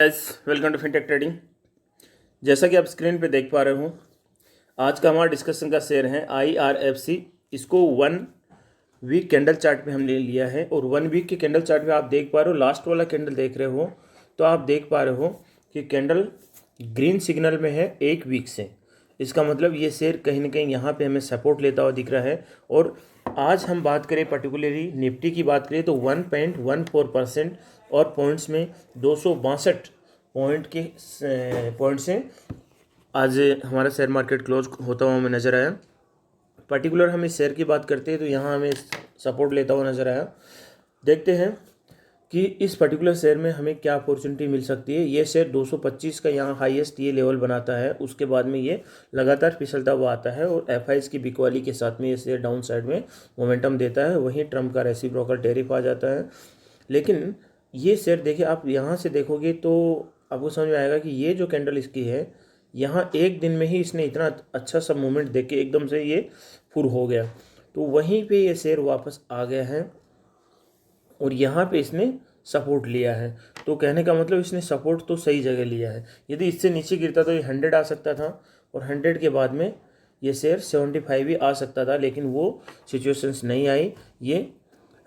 Guys, welcome to Fintech Trading. जैसा कि आप स्क्रीन पे देख पा रहे हो, आज का हमारा डिस्कशन का शेयर है IRFC। इसको 1 वीक कैंडल चार्ट पे हमने लिया है और 1 वीक के कैंडल चार्ट पे आप देख पा रहे हो, लास्ट वाला कैंडल देख रहे हो तो आप देख पा रहे हो कि कैंडल ग्रीन सिग्नल में है 1 वीक से। इसका मतलब ये शेयर कहीं ना कहीं यहाँ पे हमें सपोर्ट लेता हुआ दिख रहा है। और आज हम बात करें पर्टिकुलरली निफ्टी की बात करें तो 1.14% और पॉइंट्स में 262 पॉइंट से आज हमारा शेयर मार्केट क्लोज होता हुआ हमें नज़र आया। पर्टिकुलर हम इस शेयर की बात करते हैं तो यहाँ हमें सपोर्ट लेता हुआ नज़र आया। देखते हैं कि इस पर्टिकुलर शेयर में हमें क्या अपॉर्चुनिटी मिल सकती है। ये शेयर 225 का यहाँ हाईएस्ट ये लेवल बनाता है, उसके बाद में ये लगातार फिसलता हुआ आता है और एफआईज की बिकवाली के साथ में ये शेयर डाउन साइड में मोमेंटम देता है। वहीं ट्रम्प का रेसिप्रोकल टैरिफ आ जाता है। लेकिन ये शेयर देखिए, आप यहाँ से देखोगे तो आपको समझ में आएगा कि ये जो कैंडल इसकी है, यहाँ एक दिन में ही इसने इतना अच्छा सा मूवमेंट देख के एकदम से ये फुर हो गया। तो वहीं पे ये शेयर वापस आ गया है और यहाँ पे इसने सपोर्ट लिया है। तो कहने का मतलब इसने सपोर्ट तो सही जगह लिया है। यदि इससे नीचे गिरता तो ये 100 आ सकता था और 100 के बाद में ये शेयर 75 भी आ सकता था, लेकिन वो सिचुएशंस नहीं आई। ये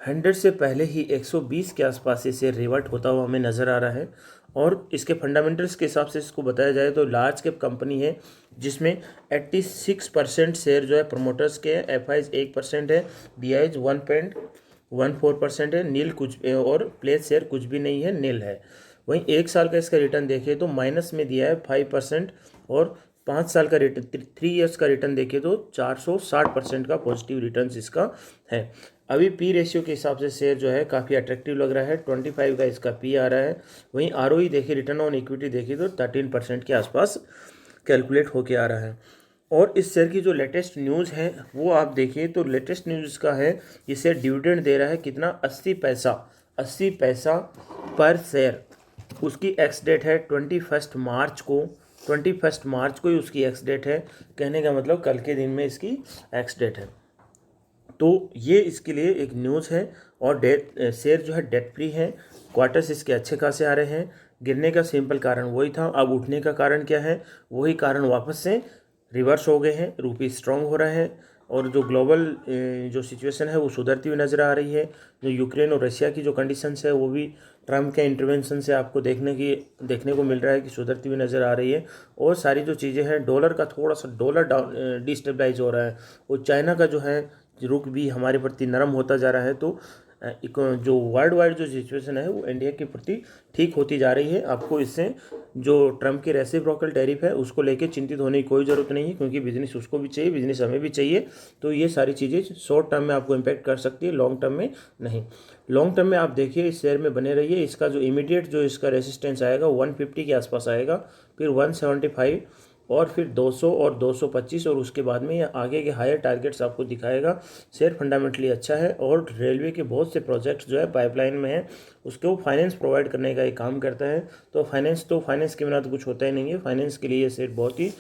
100 से पहले ही 120 के आसपास ये शेयर रिवर्ट होता हुआ हमें नज़र आ रहा है। और इसके फंडामेंटल्स के हिसाब से इसको बताया जाए तो लार्ज कैप कंपनी है जिसमें 86% शेयर जो है प्रमोटर्स के हैं, एफआईज 1% है, बीआईज 1.14% है, नील कुछ और प्लेस शेयर कुछ भी नहीं है, नील है। वहीं 1 साल का इसका रिटर्न देखें तो माइनस में दिया है 5% और 5 साल का रिटर्न 3 ईयर्स का रिटर्न देखें तो 460% का पॉजिटिव रिटर्न इसका है। अभी पी रेशियो के हिसाब से शेयर जो है काफ़ी अट्रैक्टिव लग रहा है, 25 का इसका पी आ रहा है। वहीं आरओई देखिए, रिटर्न ऑन इक्विटी देखिए तो 13% के आसपास कैलकुलेट होके आ रहा है। और इस शेयर की जो लेटेस्ट न्यूज़ है वो आप देखिए तो लेटेस्ट न्यूज़ इसका है, ये शेयर डिविडेंड दे रहा है कितना, 80 पैसा पर शेयर। उसकी एक्स डेट है 21 मार्च को, 21 मार्च को ही उसकी एक्स डेट है। कहने का मतलब कल के दिन में इसकी एक्स डेट है। तो ये इसके लिए एक न्यूज़ है। और शेयर जो है डेट फ्री है, क्वार्टर्स इसके अच्छे खासे आ रहे हैं। गिरने का सिंपल कारण वही था, अब उठने का कारण क्या है, वही कारण वापस से रिवर्स हो गए हैं, रूपी स्ट्रांग हो रहा है और जो ग्लोबल जो सिचुएशन है वो सुधरती हुई नज़र आ रही है। जो यूक्रेन और रशिया की जो कंडीशंस है वो भी ट्रम्प के इंटरवेंशन से आपको देखने को मिल रहा है कि सुधरती हुई नज़र आ रही है। और सारी जो चीज़ें हैं, डॉलर का थोड़ा सा डाउन डिस्टेबलाइज हो रहा है और चाइना का जो है रुख भी हमारे प्रति नरम होता जा रहा है। तो जो वर्ल्ड वाइड जो सिचुएशन है वो इंडिया के प्रति ठीक होती जा रही है। आपको इससे जो ट्रम्प की रेसिप्रोकल टैरिफ है उसको लेके चिंतित होने की कोई ज़रूरत नहीं है, क्योंकि बिजनेस उसको भी चाहिए, बिजनेस हमें भी चाहिए। तो ये सारी चीज़ें शॉर्ट टर्म में आपको इम्पैक्ट कर सकती है, लॉन्ग टर्म में नहीं। लॉन्ग टर्म में आप देखिए इस शेयर में बने रहिए। इसका जो इमीडिएट जो इसका रेसिस्टेंस आएगा 150 के आसपास आएगा, फिर 175 और फिर 200 और 225 और उसके बाद में ये आगे के हायर टारगेट्स आपको दिखाएगा। शेयर फंडामेंटली अच्छा है और रेलवे के बहुत से प्रोजेक्ट्स जो है पाइपलाइन में है, उसको फाइनेंस प्रोवाइड करने का एक काम करता है। तो फाइनेंस के बिना तो कुछ होता ही नहीं है। फाइनेंस के लिए ये शेयर बहुत ही,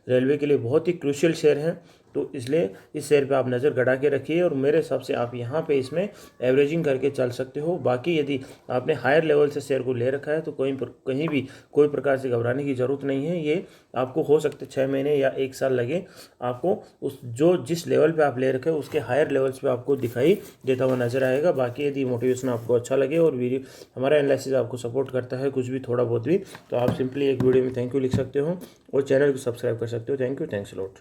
रेलवे के लिए बहुत ही क्रूशियल शेयर है। तो इसलिए इस शेयर पे आप नज़र गड़ा के रखिए और मेरे हिसाब से आप यहाँ पे इसमें एवरेजिंग करके चल सकते हो। बाकी यदि आपने हायर लेवल से शेयर को ले रखा है तो कहीं भी कोई प्रकार से घबराने की ज़रूरत नहीं है। ये आपको हो सकते 6 महीने या 1 साल लगे, आपको जिस लेवल पे आप ले रखे हो उसके हायर लेवल्स पे आपको दिखाई देता हुआ नजर आएगा। बाकी यदि मोटिवेशन आपको अच्छा लगे और वीडियो हमारा एनालिसिस आपको सपोर्ट करता है कुछ भी थोड़ा बहुत भी, तो आप सिंपली एक वीडियो में थैंक यू लिख सकते हो और चैनल को सब्सक्राइब कर सकते हो। Thank you, thanks a lot.